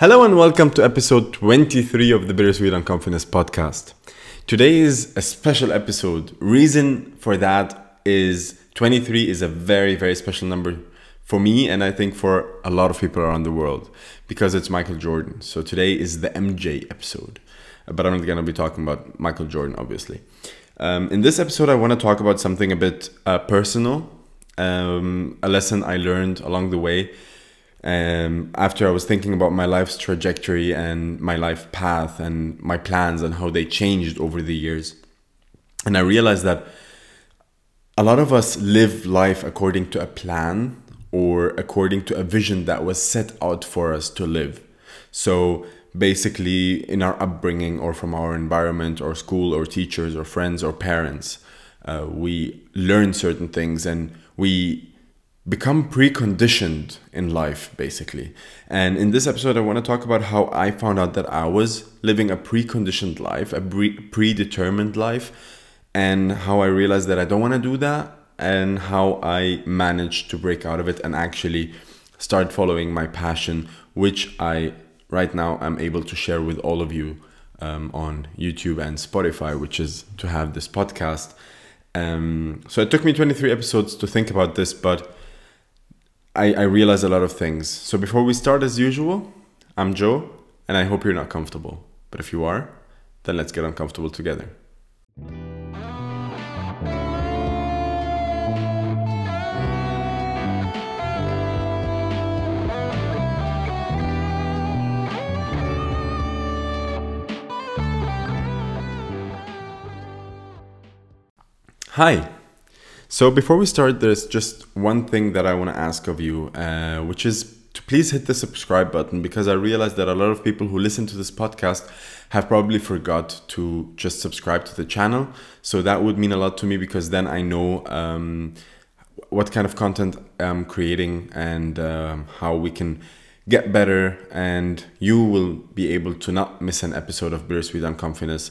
Hello and welcome to episode 23 of the Bittersweet on Confidence podcast. Today is a special episode. Reason for that is 23 is a very, very special number for me and I think for a lot of people around the world because it's Michael Jordan. So today is the MJ episode, but I'm not going to be talking about Michael Jordan, obviously. In this episode, I want to talk about something a bit personal, a lesson I learned along the way. After I was thinking about my life's trajectory and my life path and my plans and how they changed over the years. And I realized that a lot of us live life according to a plan or according to a vision that was set out for us to live. So basically in our upbringing or from our environment or school or teachers or friends or parents, we learn certain things and we become preconditioned in life, basically. And in this episode, I want to talk about how I found out that I was living a preconditioned life, a predetermined life, and how I realized that I don't want to do that, and how I managed to break out of it and actually start following my passion, which I right now am able to share with all of you on YouTube and Spotify, which is to have this podcast. So it took me 23 episodes to think about this, but I realized a lot of things. So before we start, as usual, I'm Joe, and I hope you're not comfortable. But if you are, then let's get uncomfortable together. Hi. So before we start, there's just one thing that I want to ask of you, which is to please hit the subscribe button, because I realize that a lot of people who listen to this podcast have probably forgot to just subscribe to the channel. So that would mean a lot to me, because then I know what kind of content I'm creating and how we can get better, and you will be able to not miss an episode of Bittersweet on Confidence.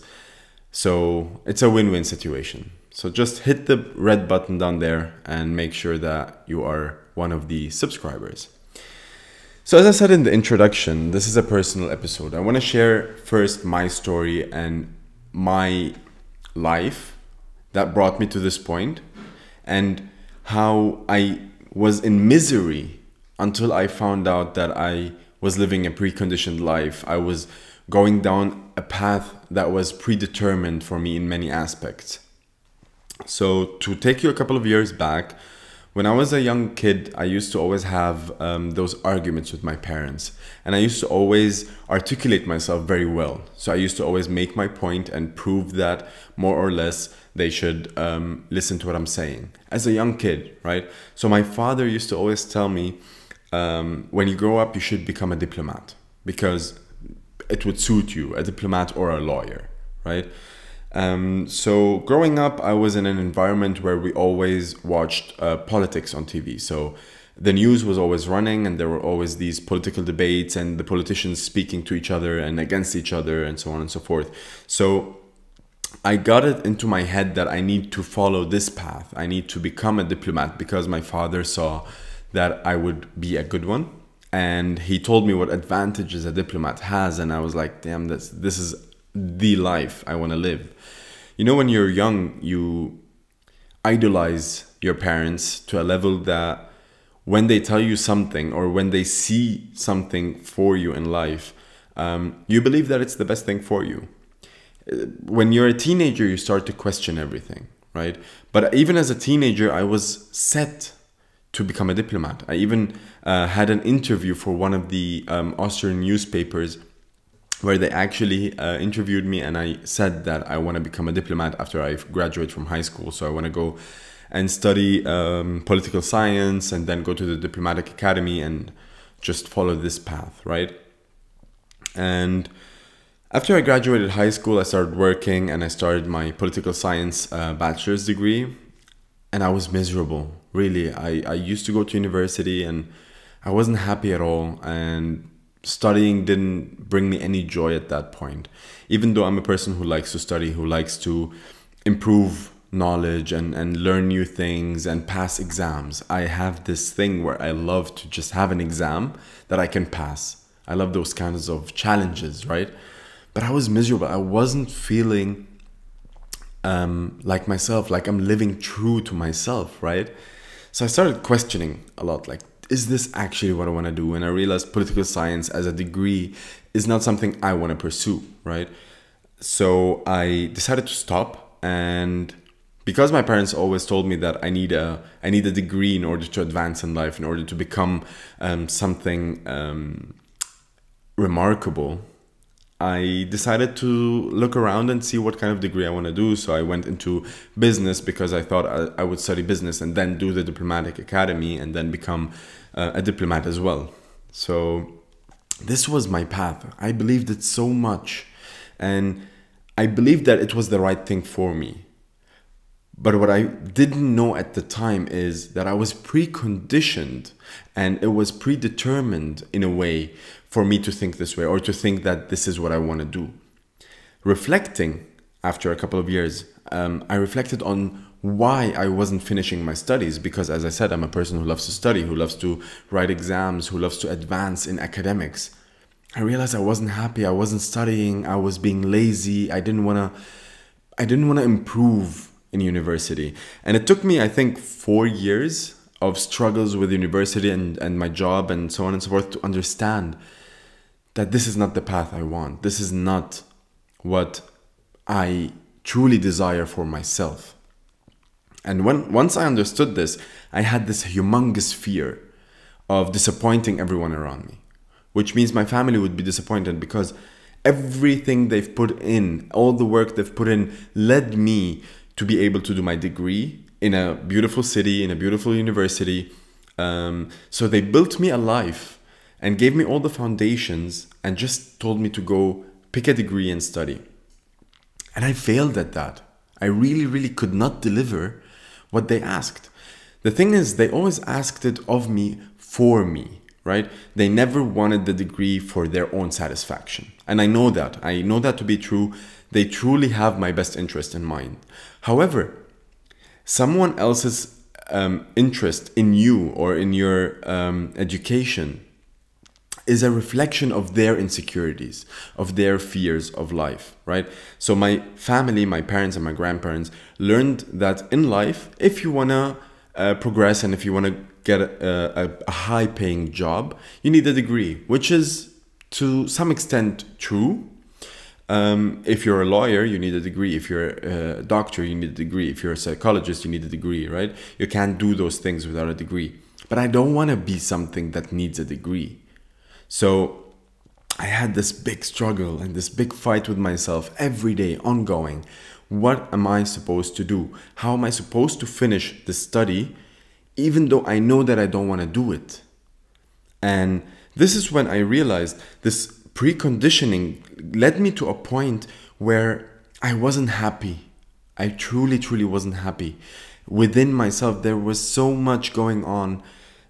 So it's a win-win situation. So just hit the red button down there and make sure that you are one of the subscribers. So as I said in the introduction, this is a personal episode. I want to share first my story and my life that brought me to this point, and how I was in misery until I found out that I was living a preconditioned life. I was going down a path that was predetermined for me in many aspects. So to take you a couple of years back, when I was a young kid, I used to always have those arguments with my parents, and I used to always articulate myself very well. So I used to always make my point and prove that more or less they should listen to what I'm saying as a young kid, right? So my father used to always tell me, when you grow up, you should become a diplomat because it would suit you, a diplomat or a lawyer, right? So growing up, I was in an environment where we always watched politics on TV. So the news was always running, and there were always these political debates and the politicians speaking to each other and against each other and so on and so forth. So I got it into my head that I need to follow this path. I need to become a diplomat because my father saw that I would be a good one. And he told me what advantages a diplomat has. And I was like, damn, this is the life I want to live. You know, when you're young, you idolize your parents to a level that when they tell you something or when they see something for you in life, you believe that it's the best thing for you. When you're a teenager, you start to question everything, right? But even as a teenager, I was set to become a diplomat. I even had an interview for one of the Austrian newspapers where they actually interviewed me, and I said that I want to become a diplomat after I graduate from high school. So I want to go and study political science and then go to the diplomatic academy and just follow this path, right? And after I graduated high school, I started working and I started my political science bachelor's degree, and I was miserable, really. I used to go to university and I wasn't happy at all, and studying didn't bring me any joy at that point. Even though I'm a person who likes to study, who likes to improve knowledge and learn new things and pass exams, I have this thing where I love to just have an exam that I can pass. I love those kinds of challenges, right? But I was miserable. I wasn't feeling like myself, like I'm living true to myself, right? So I started questioning a lot, like, is this actually what I want to do? And I realized political science as a degree is not something I want to pursue, right? So I decided to stop, and because my parents always told me that I need a degree in order to advance in life, in order to become something remarkable, I decided to look around and see what kind of degree I want to do. So I went into business because I thought I would study business and then do the diplomatic academy and then become a diplomat as well. So this was my path. I believed it so much, and I believed that it was the right thing for me. But what I didn't know at the time is that I was preconditioned, and it was predetermined in a way for me to think this way, or to think that this is what I want to do. Reflecting after a couple of years, I reflected on why I wasn't finishing my studies, because as I said, I'm a person who loves to study, who loves to write exams, who loves to advance in academics. I realized I wasn't happy. I wasn't studying. I was being lazy. I didn't want to improve in university. And it took me, I think, 4 years of struggles with university and my job and so on and so forth to understand that this is not the path I want. This is not what I truly desire for myself. And once I understood this, I had this humongous fear of disappointing everyone around me, which means my family would be disappointed because everything they've put in, all the work they've put in, led me to be able to do my degree in a beautiful city, in a beautiful university. So they built me a life and gave me all the foundations and just told me to go pick a degree and study. And I failed at that. I really, really could not deliver what they asked. The thing is, they always asked it of me for me, right? They never wanted the degree for their own satisfaction. And I know that. I know that to be true. They truly have my best interest in mind. However, someone else's interest in you or in your education is a reflection of their insecurities, of their fears of life, right? So my family, my parents and my grandparents learned that in life, if you want to progress and if you want to get a high-paying job, you need a degree, which is to some extent true. If you're a lawyer, you need a degree. If you're a doctor, you need a degree. If you're a psychologist, you need a degree, right? You can't do those things without a degree. But I don't want to be something that needs a degree. So I had this big struggle and this big fight with myself every day, ongoing. What am I supposed to do? How am I supposed to finish the study, even though I know that I don't want to do it? And this is when I realized this preconditioning led me to a point where I wasn't happy. I truly, truly wasn't happy. Within myself, there was so much going on,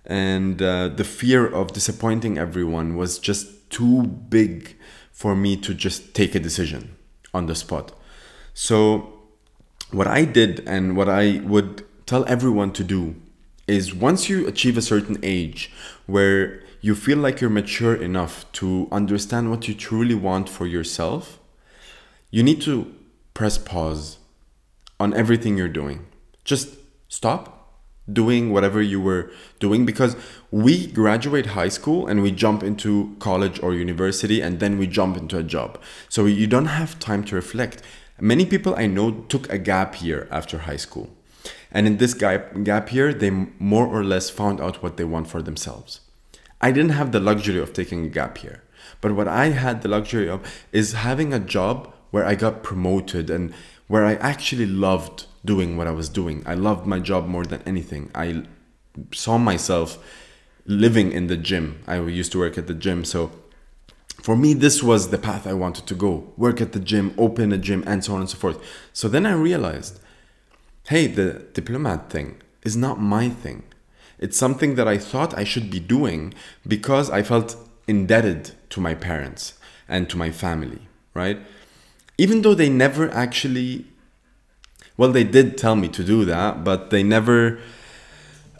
and the fear of disappointing everyone was just too big for me to just take a decision on the spot. So what I did and what I would tell everyone to do is, once you achieve a certain age where you feel like you're mature enough to understand what you truly want for yourself, you need to press pause on everything you're doing. Just stop doing whatever you were doing, because we graduate high school and we jump into college or university and then we jump into a job. So you don't have time to reflect. Many people I know took a gap year after high school. And in this gap year, they more or less found out what they want for themselves. I didn't have the luxury of taking a gap year. But what I had the luxury of is having a job where I got promoted and where I actually loved doing what I was doing. I loved my job more than anything. I saw myself living in the gym. I used to work at the gym. So for me, this was the path I wanted to go. Work at the gym, open a gym, and so on and so forth. So then I realized, hey, the diplomat thing is not my thing. It's something that I thought I should be doing because I felt indebted to my parents and to my family, right? Even though they never actually, well, they did tell me to do that, but they never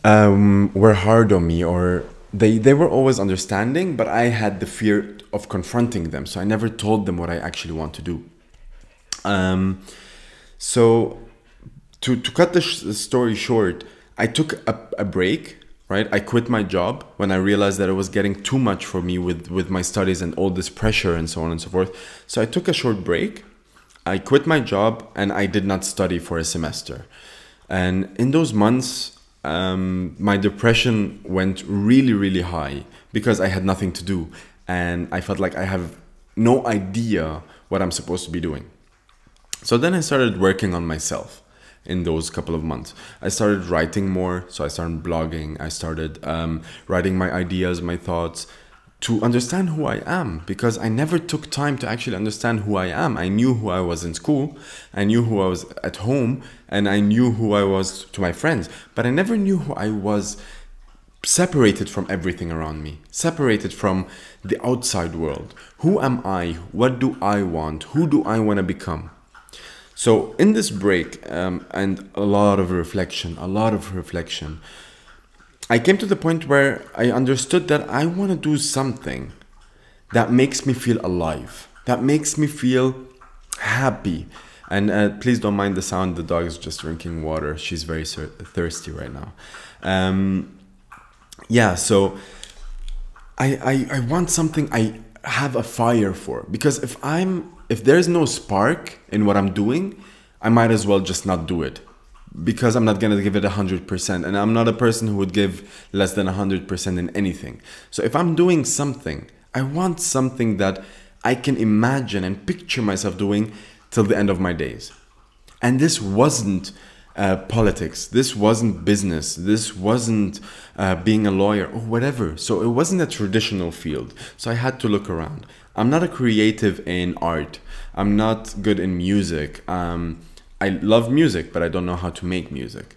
were hard on me or they were always understanding, but I had the fear of confronting them. So I never told them what I actually want to do. So to cut the story short, I took a break, right? I quit my job when I realized that it was getting too much for me with my studies and all this pressure and so on and so forth. So I took a short break. I quit my job and I did not study for a semester. And in those months, my depression went really, really high because I had nothing to do. And I felt like I have no idea what I'm supposed to be doing. So then I started working on myself in those couple of months. I started writing more. So I started blogging. I started writing my ideas, my thoughts, to understand who I am, because I never took time to actually understand who I am. I knew who I was in school, I knew who I was at home, and I knew who I was to my friends, but I never knew who I was separated from everything around me, separated from the outside world. Who am I? What do I want? Who do I want to become? So in this break and a lot of reflection, I came to the point where I understood that I want to do something that makes me feel alive, that makes me feel happy. And please don't mind the sound. The dog is just drinking water. She's very thirsty right now. So I want something I have a fire for, because if there's no spark in what I'm doing, I might as well just not do it, because I'm not going to give it 100%. And I'm not a person who would give less than 100% in anything. So if I'm doing something, I want something that I can imagine and picture myself doing till the end of my days. And this wasn't politics. This wasn't business. This wasn't being a lawyer or whatever. So it wasn't a traditional field. So I had to look around. I'm not a creative in art. I'm not good in music. I love music, but I don't know how to make music.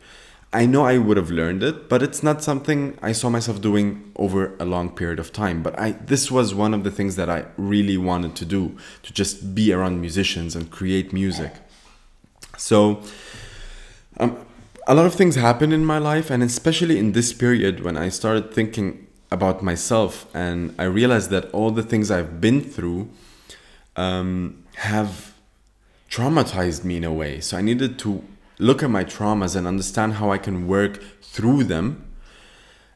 I know I would have learned it, but it's not something I saw myself doing over a long period of time. But this was one of the things that I really wanted to do, to just be around musicians and create music. So a lot of things happened in my life, and especially in this period when I started thinking about myself, and I realized that all the things I've been through have traumatized me in a way. So I needed to look at my traumas and understand how I can work through them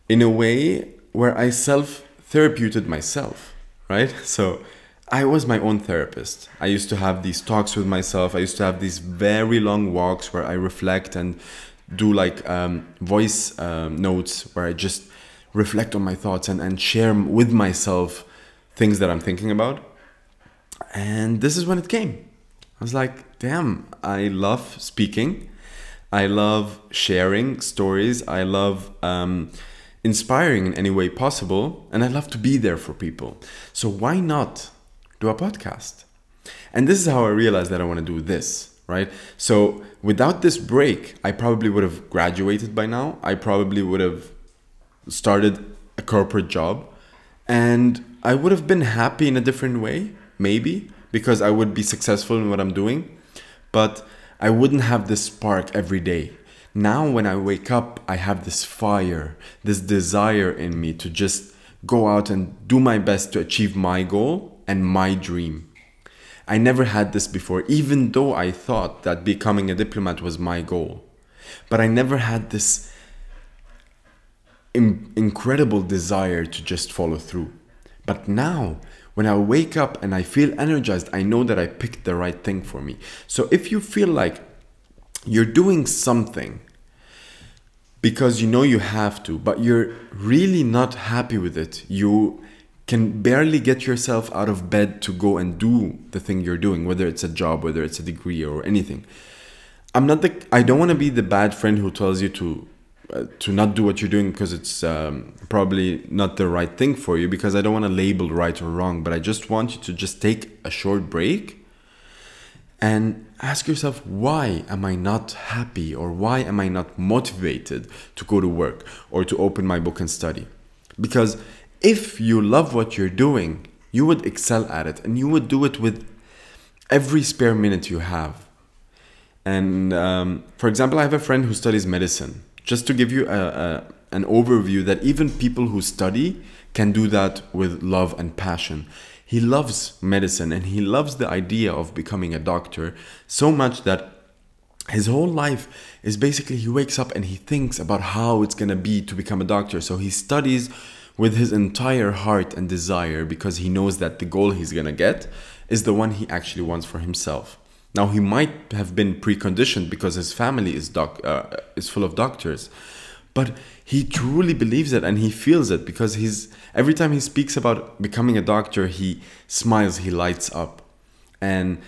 in a way where I self-therapeuted myself, right? So I was my own therapist. I used to have these talks with myself. I used to have these very long walks where I reflect and do like voice notes where I just reflect on my thoughts and share with myself things that I'm thinking about. And this is when it came. I was like, damn, I love speaking. I love sharing stories. I love inspiring in any way possible. And I love to be there for people. So why not do a podcast? And this is how I realized that I want to do this, right? So without this break, I probably would have graduated by now. I probably would have started a corporate job. And I would have been happy in a different way, maybe, because I would be successful in what I'm doing, but I wouldn't have this spark every day. Now when I wake up, I have this fire, this desire in me to just go out and do my best to achieve my goal and my dream. I never had this before, even though I thought that becoming a diplomat was my goal. But I never had this incredible desire to just follow through. But now, when I wake up and I feel energized, I know that I picked the right thing for me. So if you feel like you're doing something because you know you have to, but you're really not happy with it, you can barely get yourself out of bed to go and do the thing you're doing, whether it's a job, whether it's a degree or anything. I don't want to be the bad friend who tells you to not do what you're doing because it's probably not the right thing for you, because I don't want to label right or wrong, but I just want you to just take a short break and ask yourself, why am I not happy, or why am I not motivated to go to work or to open my book and study? Because if you love what you're doing, you would excel at it and you would do it with every spare minute you have. And for example, I have a friend who studies medicine. Just to give you an overview that even people who study can do that with love and passion. He loves medicine and he loves the idea of becoming a doctor so much that his whole life is basically he wakes up and he thinks about how it's going to be to become a doctor. So he studies with his entire heart and desire because he knows that the goal he's going to get is the one he actually wants for himself. Now, he might have been preconditioned because his family is full of doctors, but he truly believes it and he feels it because every time he speaks about becoming a doctor, he smiles, he lights up. And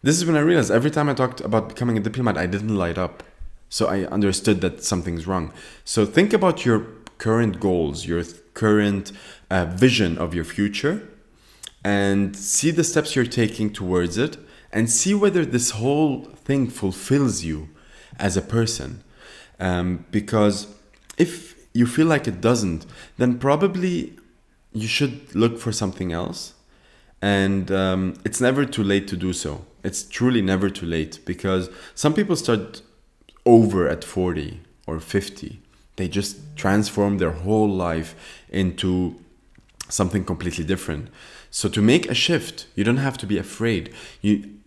this is when I realized every time I talked about becoming a diplomat, I didn't light up. So I understood that something's wrong. So think about your current goals, your current vision of your future, and see the steps you're taking towards it, and see whether this whole thing fulfills you as a person. Because if you feel like it doesn't, then probably you should look for something else. And it's never too late to do so. It's truly never too late, because some people start over at 40 or 50. They just transform their whole life into something completely different. So to make a shift, you don't have to be afraid.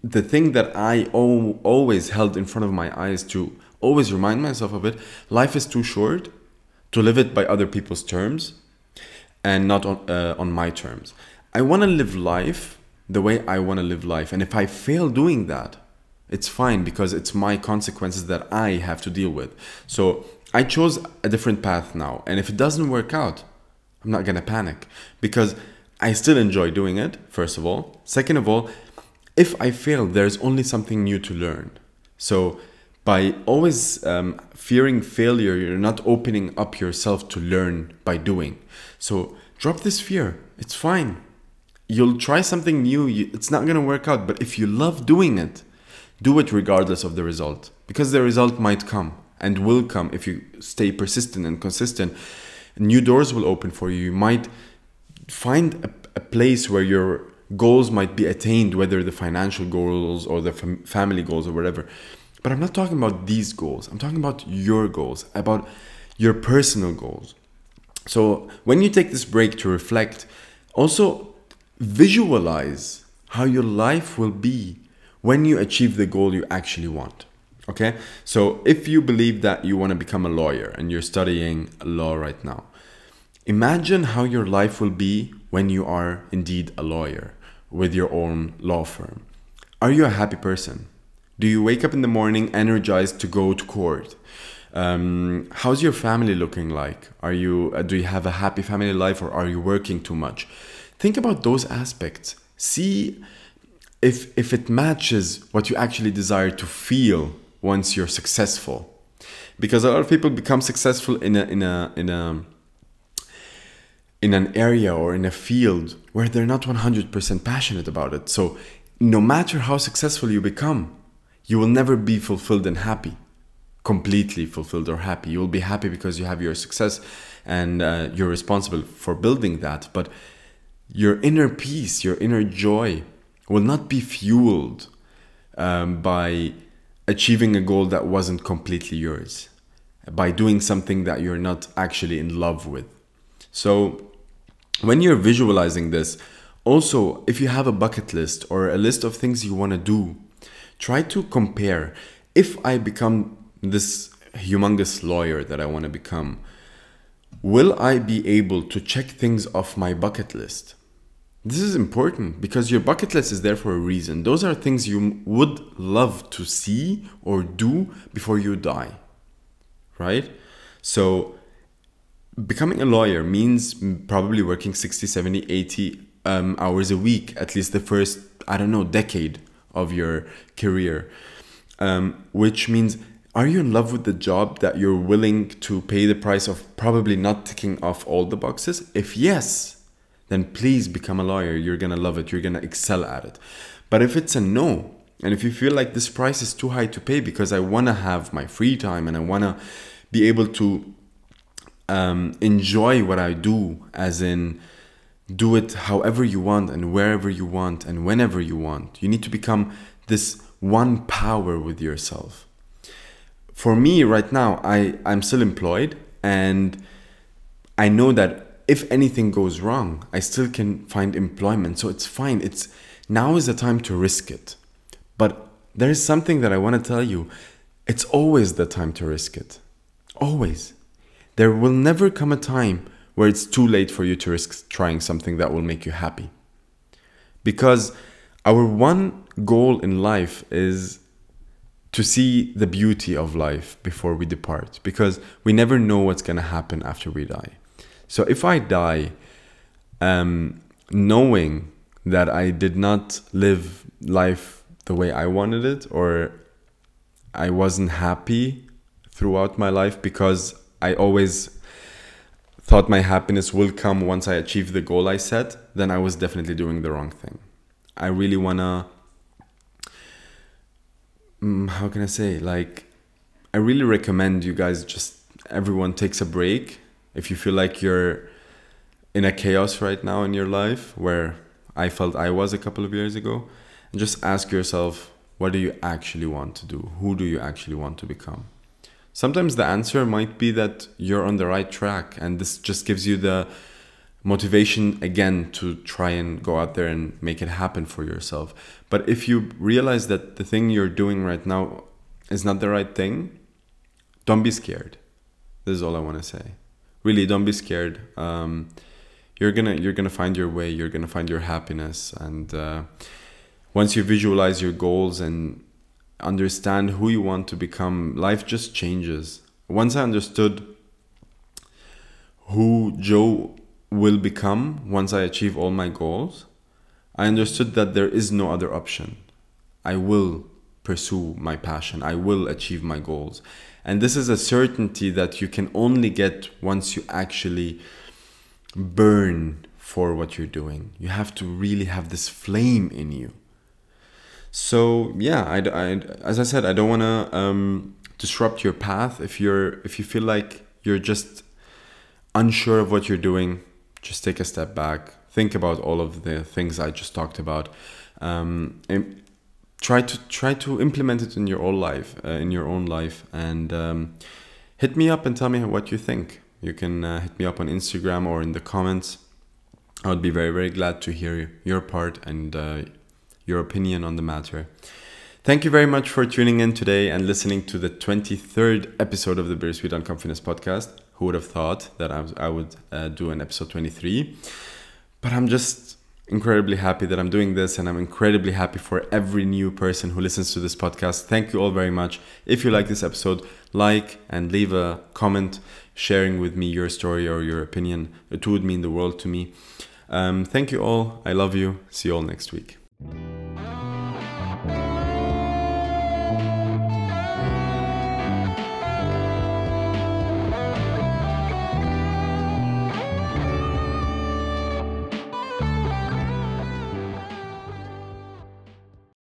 The thing that I always held in front of my eyes to always remind myself of it, life is too short to live it by other people's terms and not on my terms. I want to live life the way I want to live life. And if I fail doing that, it's fine, because it's my consequences that I have to deal with. So I chose a different path now. And if it doesn't work out, I'm not going to panic, because I still enjoy doing it, first of all. Second of all, if I fail, there's only something new to learn. So by always fearing failure, you're not opening up yourself to learn by doing. So drop this fear. It's fine. You'll try something new. It's not going to work out. But if you love doing it, do it regardless of the result. Because the result might come and will come if you stay persistent and consistent. New doors will open for you. You might find a place where your goals might be attained, whether the financial goals or the family goals or whatever. But I'm not talking about these goals. I'm talking about your goals, about your personal goals. So when you take this break to reflect, also visualize how your life will be when you achieve the goal you actually want. Okay? So if you believe that you want to become a lawyer and you're studying law right now, imagine how your life will be when you are indeed a lawyer with your own law firm. Are you a happy person? Do you wake up in the morning energized to go to court? How's your family looking like? Do you have a happy family life, or are you working too much? Think about those aspects. See if it matches what you actually desire to feel once you're successful. Because a lot of people become successful in an area or in a field where they're not 100% passionate about it. So no matter how successful you become, you will never be fulfilled and happy, completely fulfilled or happy. You will be happy because you have your success and you're responsible for building that. But your inner peace, your inner joy will not be fueled by achieving a goal that wasn't completely yours, by doing something that you're not actually in love with. So when you're visualizing this, also, if you have a bucket list or a list of things you want to do, try to compare. If I become this humongous lawyer that I want to become, will I be able to check things off my bucket list? This is important because your bucket list is there for a reason. Those are things you would love to see or do before you die, right? So becoming a lawyer means probably working 60, 70, 80 hours a week, at least the first, decade of your career. Which means, are you in love with the job that you're willing to pay the price of probably not ticking off all the boxes? If yes, then please become a lawyer. You're going to love it. You're going to excel at it. But if it's a no, and if you feel like this price is too high to pay because I want to have my free time and I want to be able to enjoy what I do, as in do it however you want and wherever you want and whenever you want. You need to become this one power with yourself. For me right now, I'm still employed, and I know that if anything goes wrong, I still can find employment. So it's fine. Now is the time to risk it. But there is something that I want to tell you. It's always the time to risk it. Always. There will never come a time where it's too late for you to risk trying something that will make you happy. Because our one goal in life is to see the beauty of life before we depart. Because we never know what's going to happen after we die. So if I die knowing that I did not live life the way I wanted it, or I wasn't happy throughout my life because I always thought my happiness will come once I achieve the goal I set, then I was definitely doing the wrong thing. I really wanna, how can I say, I really recommend you guys everyone takes a break. If you feel like you're in a chaos right now in your life, where I felt I was a couple of years ago, and just ask yourself, what do you actually want to do? Who do you actually want to become? Sometimes the answer might be that you're on the right track, and this just gives you the motivation again to try and go out there and make it happen for yourself. But if you realize that the thing you're doing right now is not the right thing, don't be scared. This is all I want to say. Really, don't be scared. You're gonna find your way. You're gonna find your happiness, and once you visualize your goals and understand who you want to become, life just changes. Once I understood who Joe will become once I achieve all my goals, I understood that there is no other option. I will pursue my passion. I will achieve my goals. And this is a certainty that you can only get once you actually burn for what you're doing. You have to really have this flame in you. So yeah, as I said, I don't want to disrupt your path. If you feel like you're just unsure of what you're doing, just take a step back. Think about all of the things I just talked about. And try to implement it in your own life, and hit me up and tell me what you think. You can hit me up on Instagram or in the comments. I would be very, very glad to hear your part and your opinion on the matter. Thank you very much for tuning in today and listening to the 23rd episode of the Bittersweet Unconfidence podcast. Who would have thought that I would do an episode 23? But I'm just incredibly happy that I'm doing this, and I'm incredibly happy for every new person who listens to this podcast. Thank you all very much. If you like this episode, like and leave a comment sharing with me your story or your opinion. It would mean the world to me. Thank you all. I love you. See you all next week.